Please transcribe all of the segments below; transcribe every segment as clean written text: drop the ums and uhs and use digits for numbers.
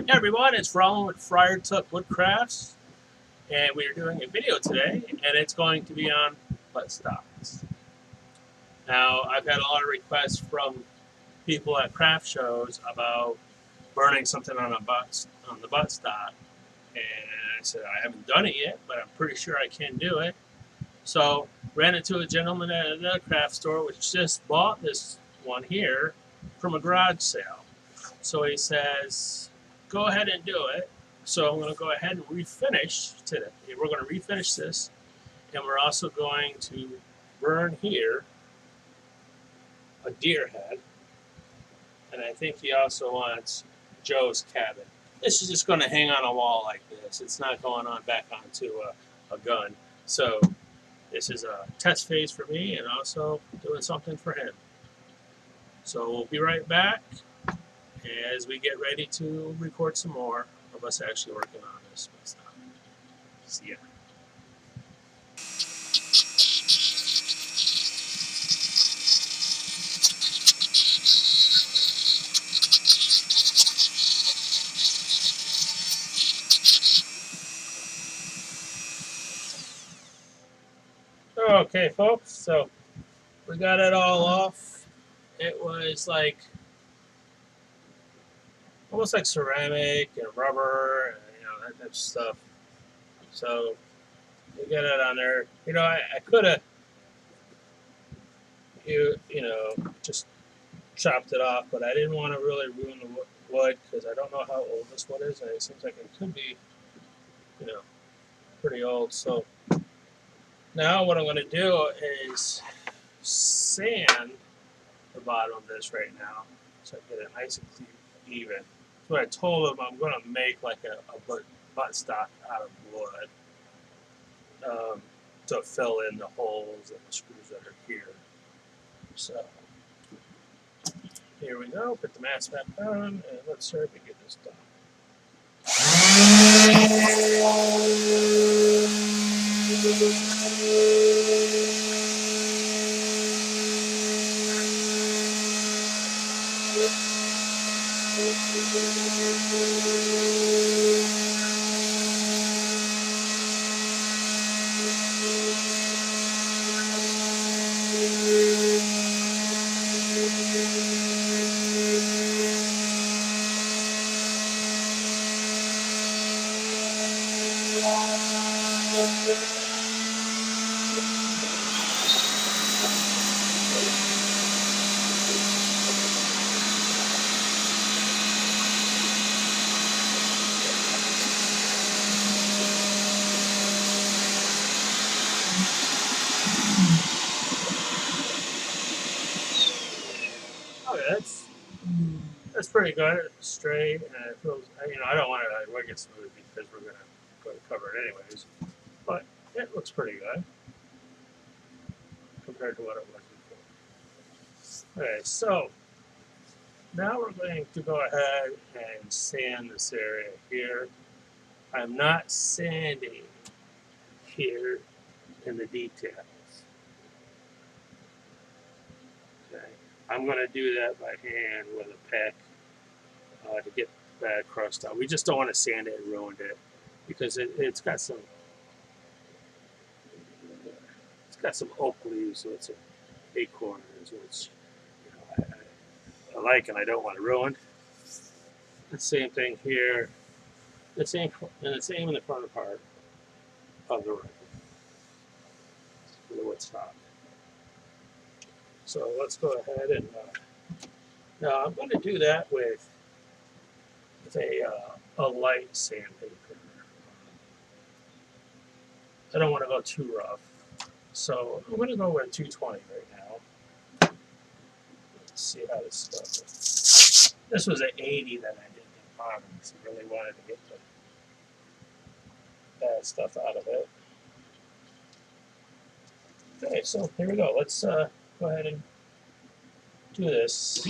Hey everyone, it's Roland with Friar Tuck Woodcrafts, and we are doing a video today, and it's going to be on buttstocks. Now, I've had a lot of requests from people at craft shows about burning something on the buttstock, and I said I haven't done it yet, but I'm pretty sure I can do it. So, ran into a gentleman at another craft store which just bought this one here from a garage sale. So he says, go ahead and do it. So I'm going to go ahead and refinish today. We're going to refinish this, and we're also going to burn here a deer head. And I think he also wants Joe's cabin. This is just going to hang on a wall like this. It's not going on back onto a gun. So this is a test phase for me and also doing something for him. So we'll be right back as we get ready to record some more of us actually working on this stuff. See ya. Okay, folks, so we got it all off. It was like almost like ceramic and rubber and that type of stuff. So we got it on there. I could have just chopped it off, but I didn't want to really ruin the wood because I don't know how old this wood is, and it seems like it could be, pretty old. So now what I'm going to do is sand the bottom of this right now so I get it nice and clean, even. So what I told him, I'm going to make like a buttstock out of wood to fill in the holes and the screws that are here. So here we go. Put the mask back on, and let's start to get this done. Okay, that's pretty good. It's straight, and it feels. I don't want to make it smooth because we're going to cover it anyways. But it looks pretty good compared to what it was before. Okay, so now we're going to go ahead and sand this area here. I'm not sanding here in the details. Okay, I'm going to do that by hand with a pick to get that crust out. We just don't want to sand it and ruin it because it's got some oak leaves, so it's an acorn, which I like and I don't want to ruin. The same thing here. The same in the front part of the rifle for the wood stock. So let's go ahead and now I'm going to do that with a light sandpaper. I don't want to go too rough, so I'm going to go with 220 right now. Let's see how this stuff is. This was an 80 that I did in bottom, because I really wanted to get the bad stuff out of it. Okay, so here we go. Let's go ahead and do this.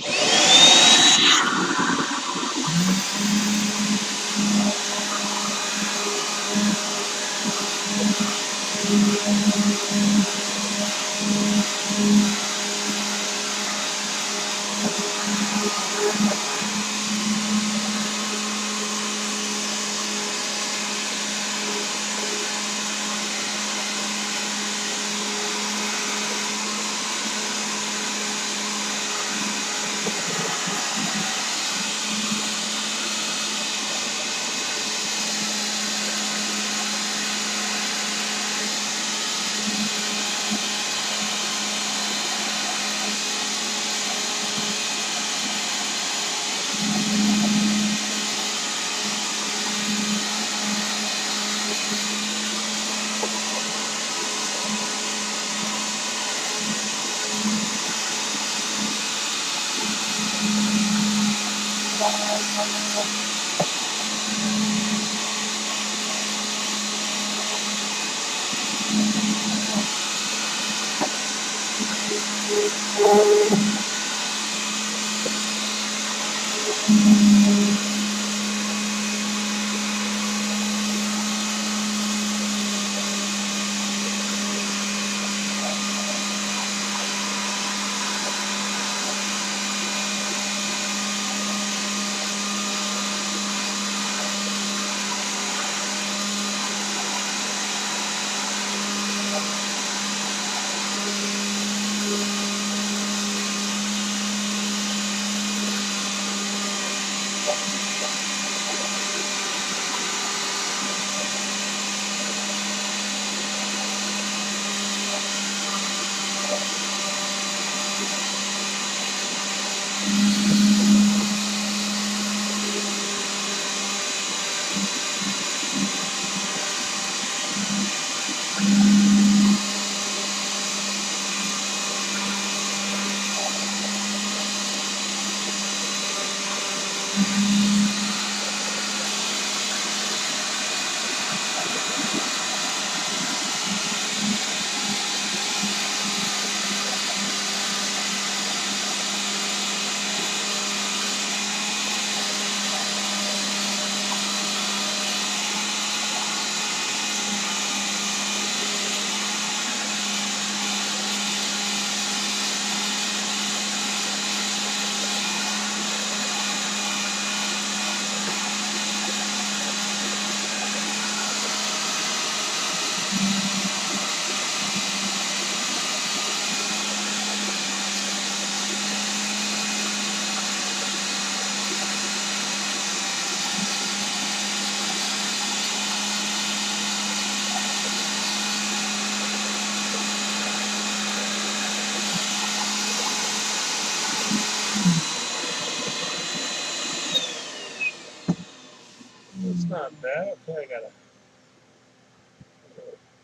It's not bad. Okay, I got a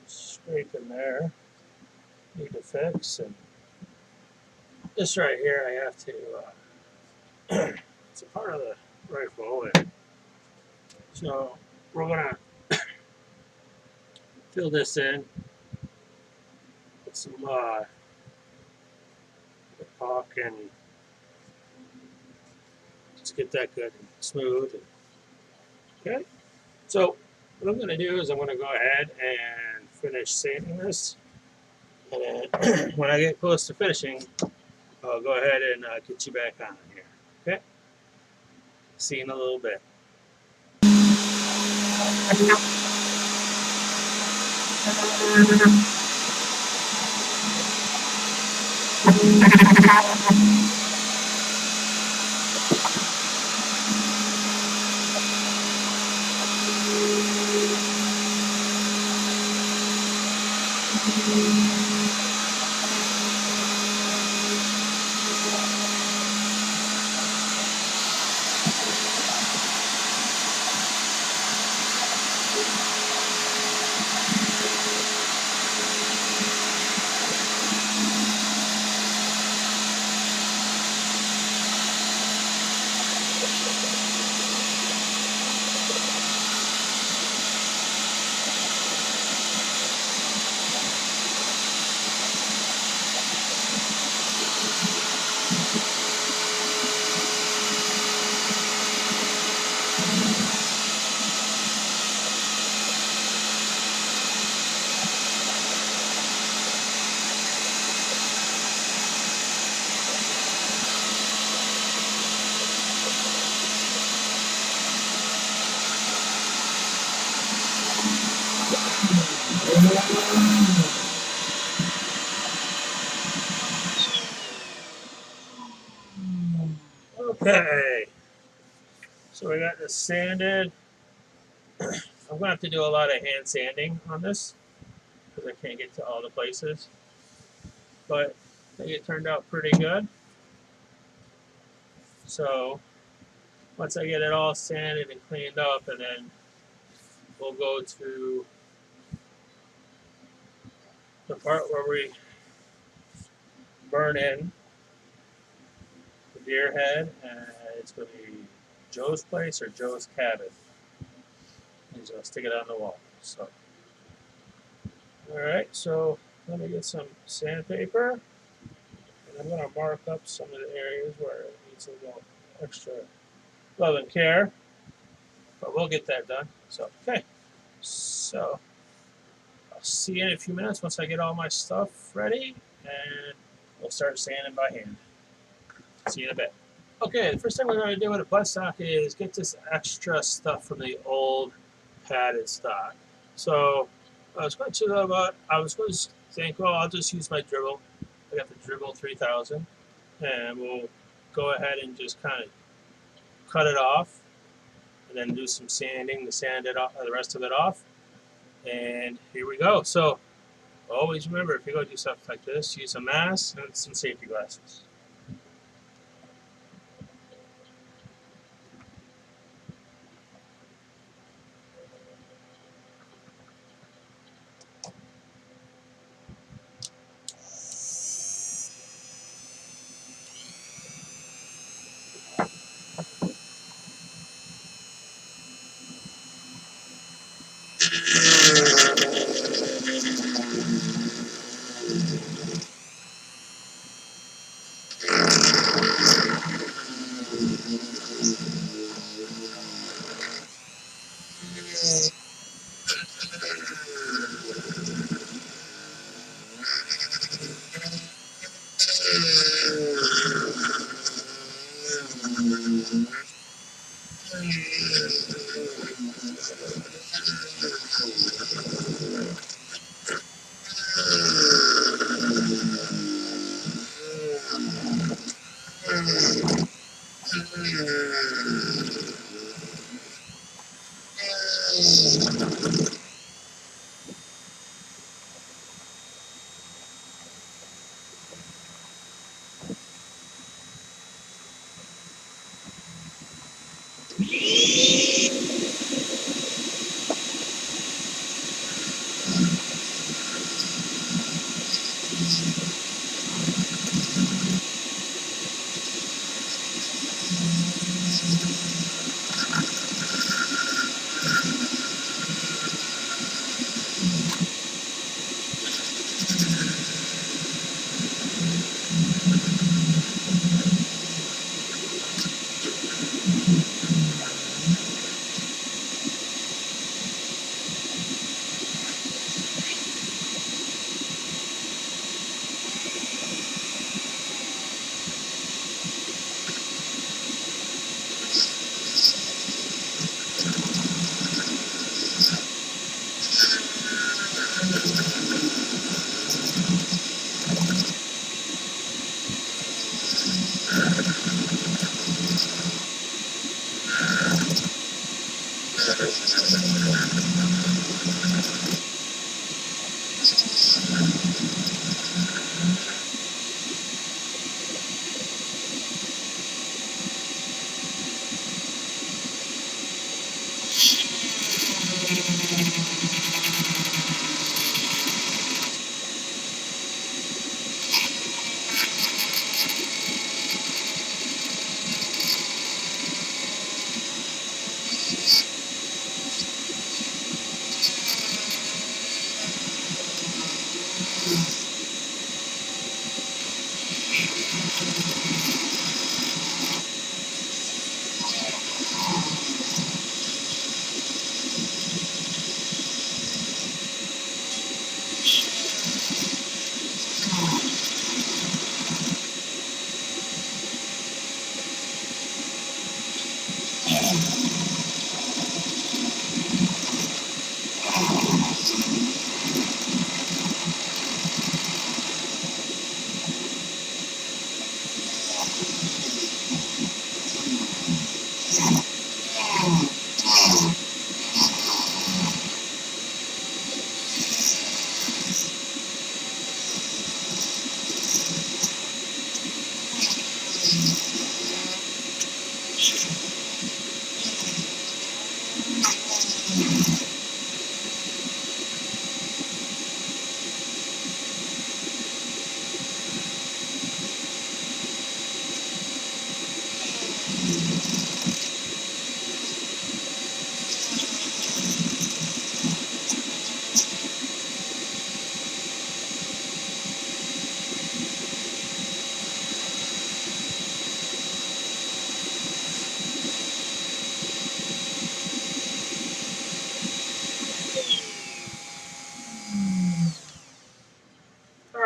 scrape in there. Need to fix, and this right here, I have to. It's a part of the rifle, and so we're gonna fill this in with some caulk and just get that good and smooth. Okay, so what I'm gonna do is I'm gonna go ahead and finish sanding this, and then when I get close to finishing, I'll go ahead and get you back on here. Okay, see you in a little bit. Okay, so we got this sanded. I'm gonna have to do a lot of hand sanding on this because I can't get to all the places, but I think it turned out pretty good. So once I get it all sanded and cleaned up, and then we'll go to the part where we burn in the deer head, and it's going to be Joe's place or Joe's cabin. He's gonna stick it on the wall. So, all right. So let me get some sandpaper, and I'm gonna mark up some of the areas where it needs a little extra love and care. But we'll get that done. So okay. So I'll see you in a few minutes once I get all my stuff ready, and we'll start sanding by hand. See you in a bit. Okay, the first thing we're going to do with a buttstock is get this extra stuff from the old padded stock. So I was going to think, well, I'll just use my dribble. I got the dribble 3000, and we'll go ahead and just kind of cut it off, and then do some sanding to sand it off, the rest of it off. And here we go. So always remember, if you're going to do stuff like this, use a mask and some safety glasses.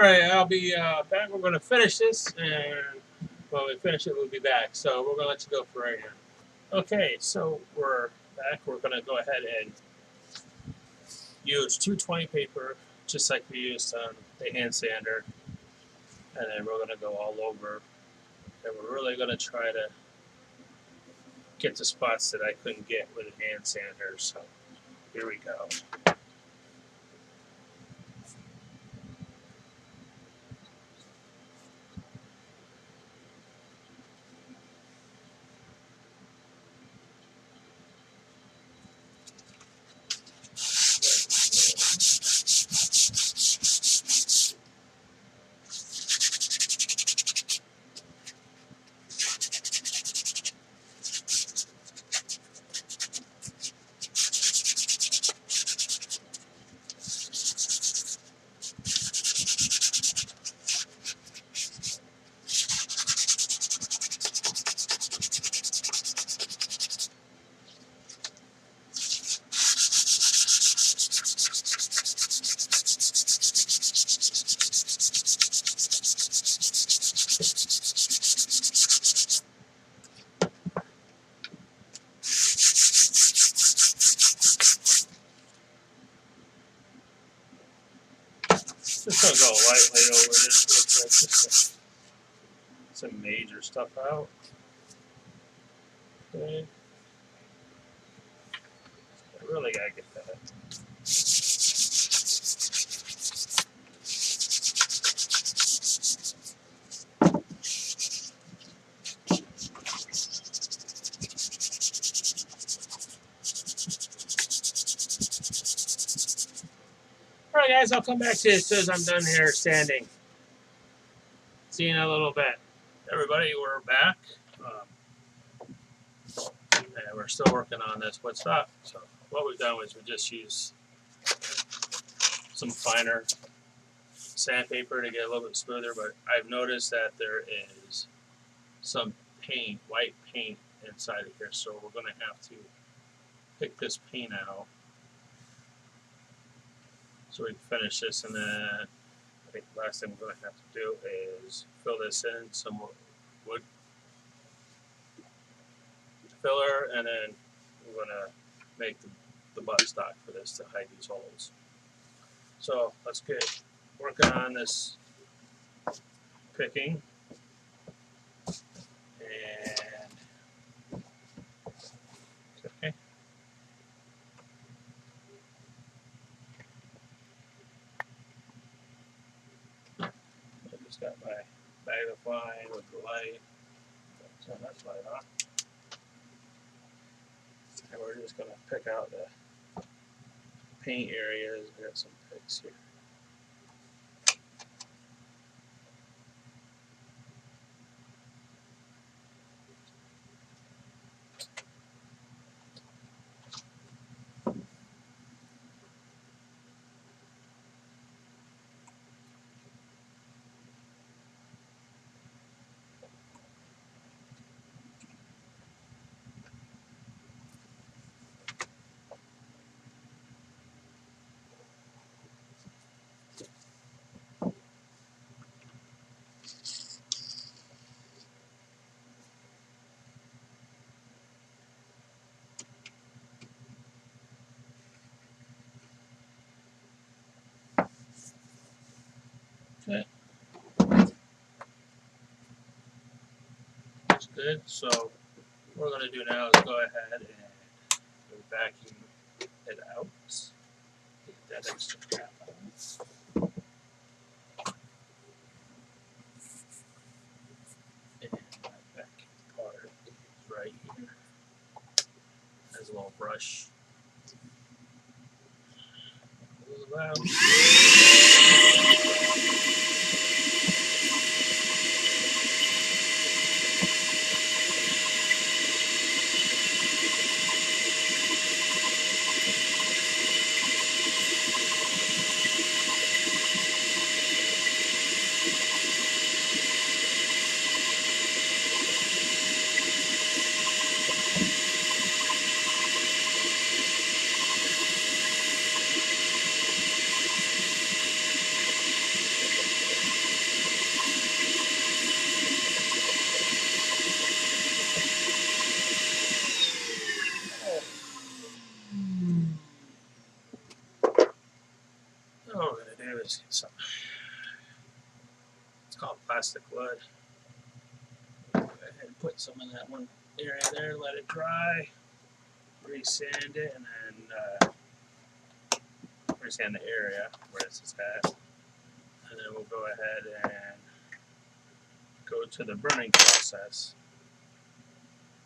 right, I'll be back. We're going to finish this, and when we finish it, we'll be back. So we're going to let you go for right now. Okay, so we're back. We're going to go ahead and use 220 paper, just like we used on the hand sander, and then we're going to go all over. And we're really going to try to get the spots that I couldn't get with a hand sander. So here we go. Just gonna go lightly over this. Looks like just some major stuff out. Okay. I really gotta get that. All right, guys, I'll come back to you as soon as I'm done here sanding. See you in a little bit. Everybody, we're back. And we're still working on this wood stock. So what we've done is we just used some finer sandpaper to get a little bit smoother, but I've noticed that there is some paint, white paint inside of here, so we're going to have to pick this paint out so we can finish this, and then I think the last thing we're going to have to do is fill this in, some wood filler, and then we're going to make the butt stock for this to hide these holes. So let's get working on this picking. And okay. I just got my magnifying with the light. Turn that light on. And we're just going to pick out the paint areas. I got some picks here. Okay. That's good. So what we're going to do now is go ahead and vacuum it out. Get that extra crap out. And my vacuum part is right here. There's a little brush. Move out. let's get some. It's called plastic wood. Go ahead and put some in that one area there, let it dry, resand it, and then resand the area where this is at. And then we'll go ahead and go to the burning process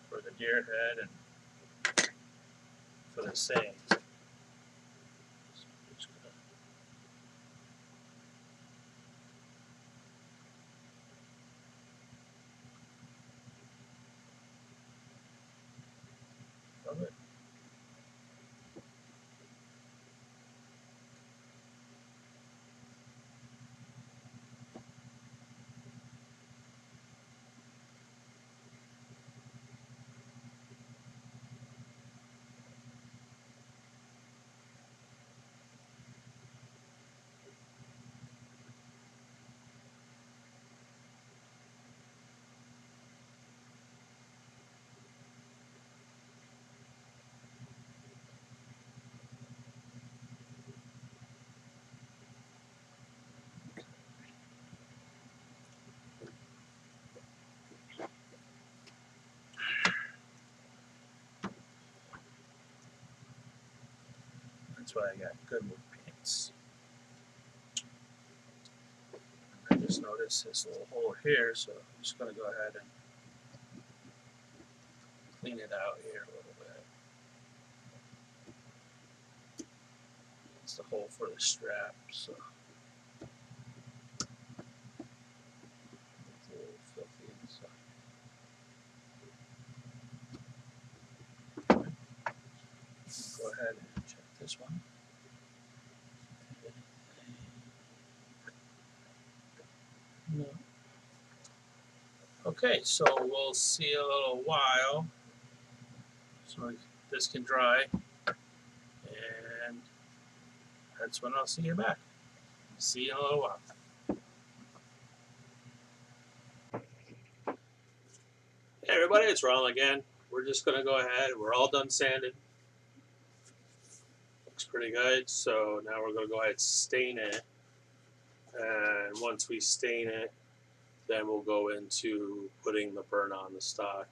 for the deer head and for the same. Love it. That's why I got good wood paints. I just noticed this little hole here, so I'm just going to go ahead and clean it out here a little bit. It's the hole for the strap, so it's a little filthy inside. Go ahead and check this one. No. Okay, so we'll see a little while. So this can dry, and that's when I'll see you back. See you in a little while. Hey everybody, it's Ronald again. We're just gonna go ahead. We're all done sanding. Looks pretty good. So now we're gonna go ahead and stain it. And once we stain it, then we'll go into putting the burn on the stock.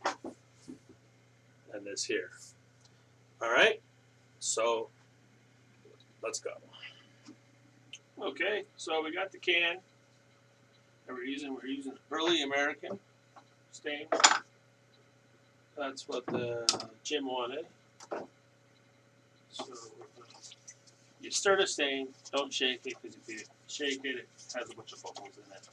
And this here. All right. So let's go. Okay. So we got the can. And we're using early American stain. That's what the Jim wanted. So you stir the stain, don't shake it, because if you shake it, it has a bunch of bubbles in it.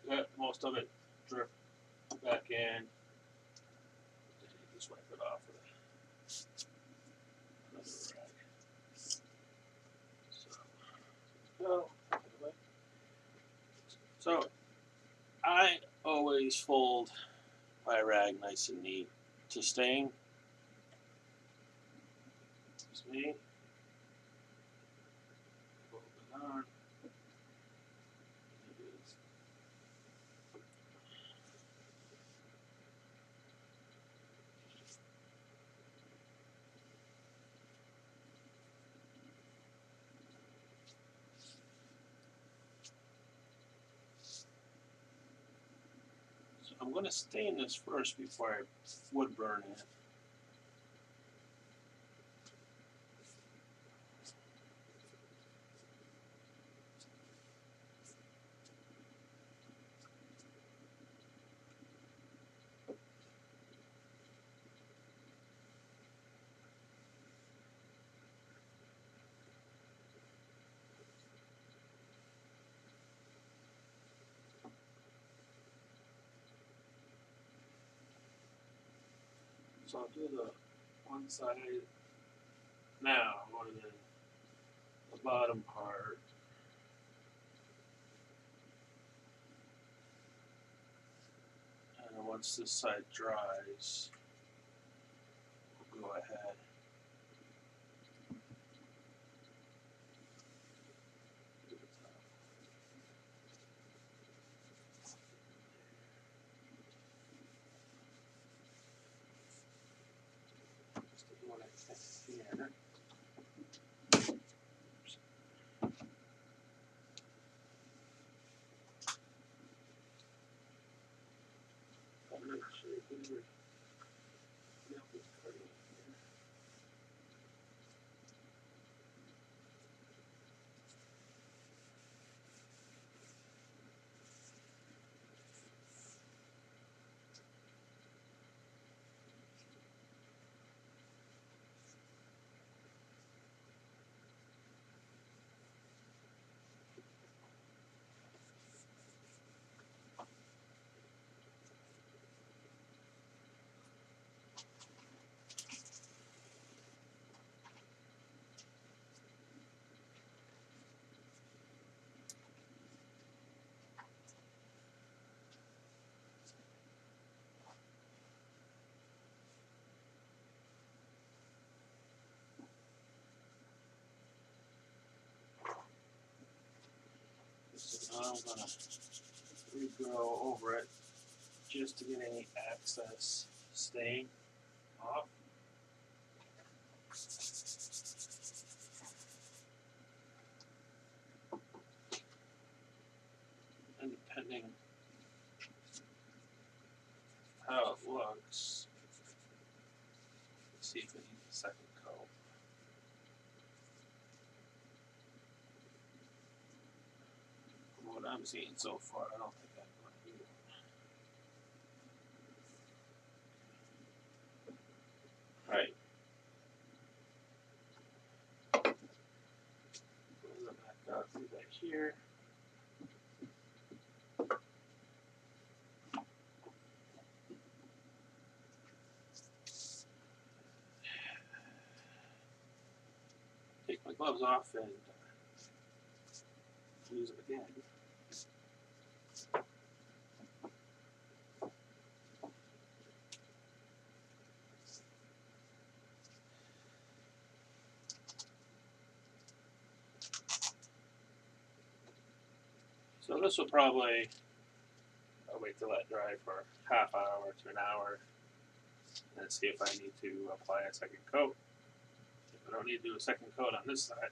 Let most of it drip back in. Then you just wipe it off with another rag. So I always fold my rag nice and neat to stain. Just me. Fold it on. So I'm going to stain this first before I wood burn it. So I'll do the one side now, more than the bottom part. And then once this side dries, we'll go ahead. I'm gonna regrow over it just to get any excess stain off. And depending how it looks, let's see if it needs a second coat. From what I'm seeing so far, I don't think I'm going to do it. Alright. Close it back out through that here. Take my gloves off and use them again. So this will probably, I'll wait to let dry for half hour to an hour and see if I need to apply a second coat. If I don't need to do a second coat on this side,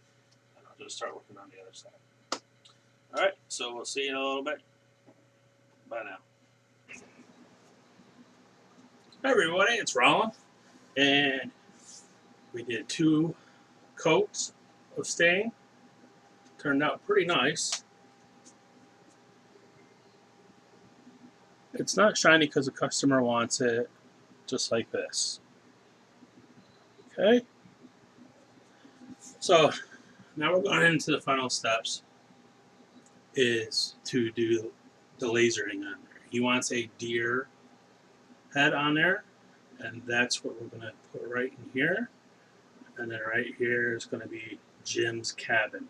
then I'll just start working on the other side. Alright, so we'll see you in a little bit. Bye now. Hi everybody, it's Roland, and we did 2 coats of stain. Turned out pretty nice. It's not shiny because the customer wants it just like this. Okay, so now we're going into the final steps, is to do the lasering on there. He wants a deer head on there, and that's what we're going to put right in here. And then right here is going to be Jim's cabin.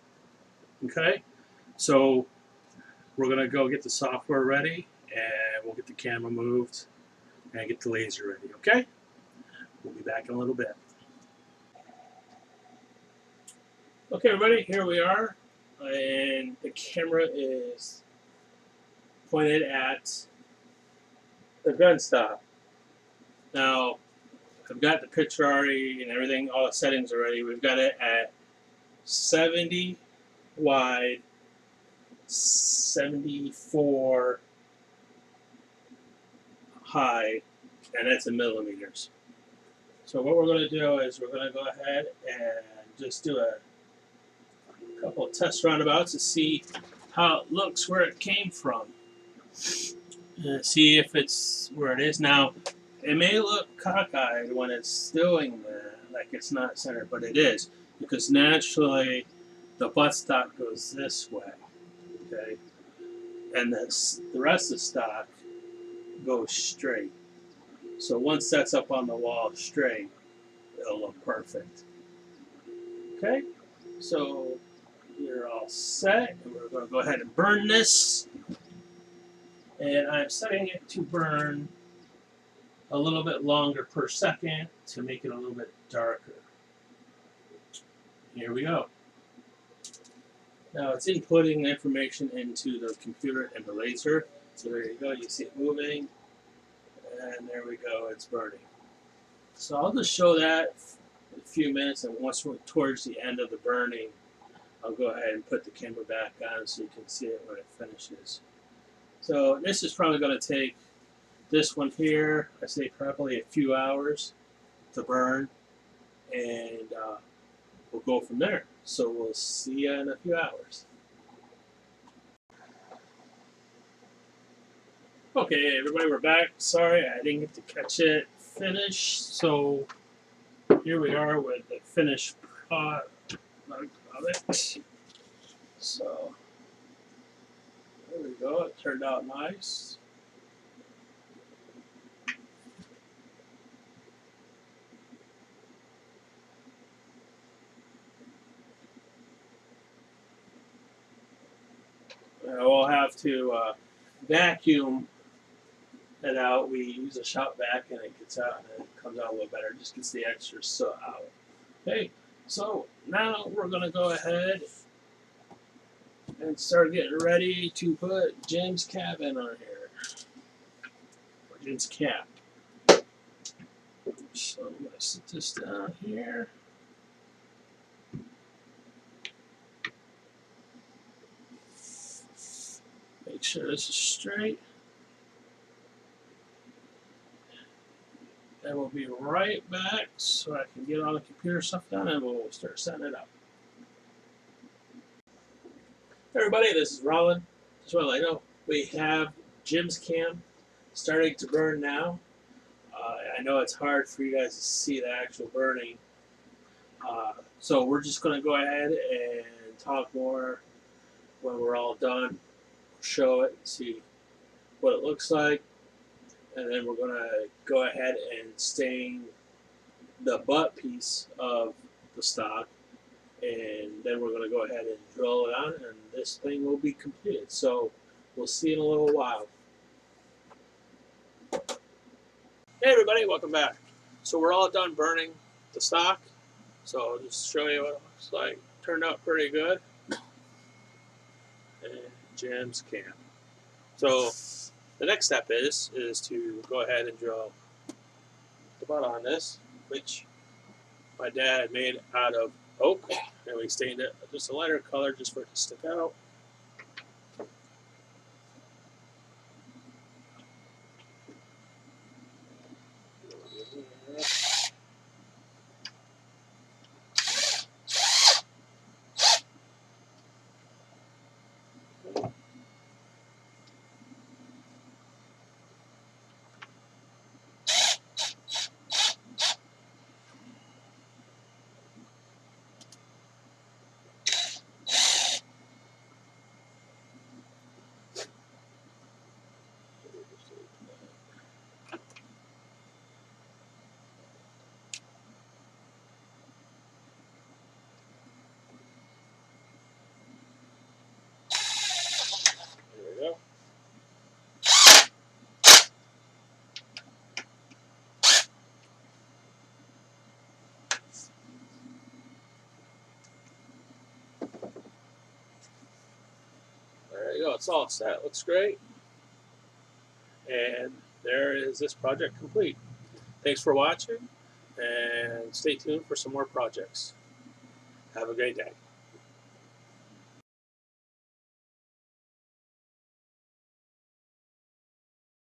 Okay, so we're going to go get the software ready, and we'll get the camera moved and get the laser ready. Okay, we'll be back in a little bit. Okay, everybody, here we are, and the camera is pointed at the gun stop. Now, I've got the picture already and everything, all the settings already. We've got it at 70 wide, 74 high, and that's in millimeters. So what we're going to do is we're going to go ahead and just do a couple of test roundabouts to see how it looks where it came from. And see if it's where it is. Now, it may look cockeyed when it's doing that, like it's not centered, but it is, because naturally the buttstock goes this way, okay? And the rest of the stock goes straight. So once that's up on the wall straight, it'll look perfect. Okay, so you're all set, and we're going to go ahead and burn this. And I'm setting it to burn a little bit longer per second to make it a little bit darker. Here we go. Now it's inputting the information into the computer and the laser. So there you go, you see it moving. And there we go, it's burning. So I'll just show that in a few minutes, and once we're towards the end of the burning, I'll go ahead and put the camera back on so you can see it when it finishes. So this is probably going to take this one here, I say probably a few hours to burn, and we'll go from there. So we'll see you in a few hours. Okay, everybody, we're back. Sorry, I didn't get to catch it finished. So here we are with the finished product of it. So there we go. It turned out nice. We'll have to vacuum it out. We use a shop vac and it gets out and it comes out a little better. It just gets the extra soot out. Okay, so now we're going to go ahead and start getting ready to put Jim's cabin on here. Or Jim's cap. So I'm going to sit this down here. Make sure this is straight. And we'll be right back so I can get all the computer stuff done and we'll start setting it up. Hey everybody, this is Roland. Just want to let you know we have Jim's cam starting to burn now. I know it's hard for you guys to see the actual burning. So we're just going to go ahead and talk more when we're all done. Show it, see what it looks like. And then we're going to go ahead and stain the butt piece of the stock. And then we're going to go ahead and drill it on, and this thing will be completed. So we'll see you in a little while. Hey everybody, welcome back. So we're all done burning the stock. So I'll just show you what it looks like. Turned out pretty good. And Jim's cam. So the next step is to go ahead and drill the butt on this, which my dad made out of oak, and we stained it just a lighter color just for it to stick out. There we go. There you go. It's all set. Looks great. And there is this project complete. Thanks for watching, and stay tuned for some more projects. Have a great day.